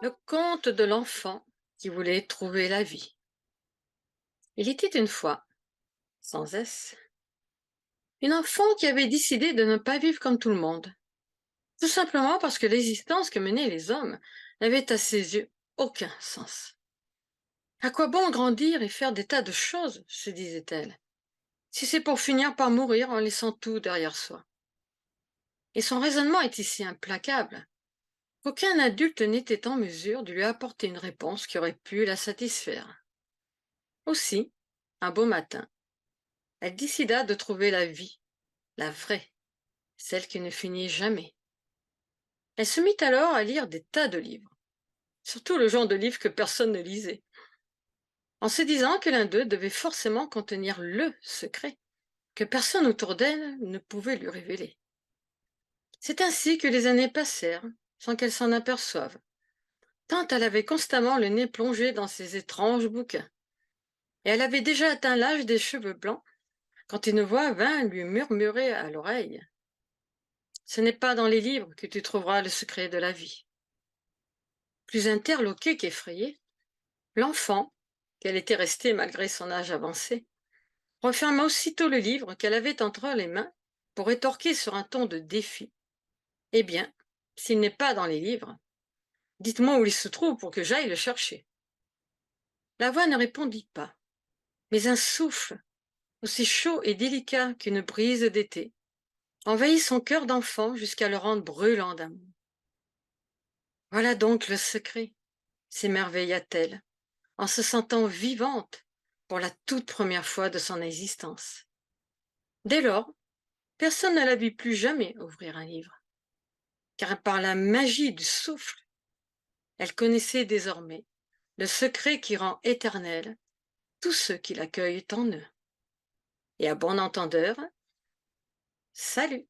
Le conte de l'enfant qui voulait trouver la vie. Il était une fois, sans S, une enfant qui avait décidé de ne pas vivre comme tout le monde, tout simplement parce que l'existence que menaient les hommes n'avait à ses yeux aucun sens. À quoi bon grandir et faire des tas de choses, se disait-elle, si c'est pour finir par mourir en laissant tout derrière soi. Et son raisonnement était si implacable qu'aucun adulte n'était en mesure de lui apporter une réponse qui aurait pu la satisfaire. Aussi, un beau matin, elle décida de trouver la vie, la vraie, celle qui ne finit jamais. Elle se mit alors à lire des tas de livres, surtout le genre de livres que personne ne lisait, en se disant que l'un d'eux devait forcément contenir le secret que personne autour d'elle ne pouvait lui révéler. C'est ainsi que les années passèrent, sans qu'elle s'en aperçoive, tant elle avait constamment le nez plongé dans ces étranges bouquins. Et elle avait déjà atteint l'âge des cheveux blancs quand une voix vint lui murmurer à l'oreille: ce n'est pas dans les livres que tu trouveras le secret de la vie. Plus interloquée qu'effrayée, l'enfant, qu'elle était restée malgré son âge avancé, referma aussitôt le livre qu'elle avait entre les mains pour rétorquer sur un ton de défi. Eh bien, s'il n'est pas dans les livres, dites-moi où il se trouve pour que j'aille le chercher. La voix ne répondit pas, mais un souffle, aussi chaud et délicat qu'une brise d'été, envahit son cœur d'enfant jusqu'à le rendre brûlant d'amour. Voilà donc le secret, s'émerveilla-t-elle, en se sentant vivante pour la toute première fois de son existence. Dès lors, personne ne la vit plus jamais ouvrir un livre, car par la magie du souffle, elle connaissait désormais le secret qui rend éternel tous ceux qui l'accueillent en eux. Et à bon entendeur, salut!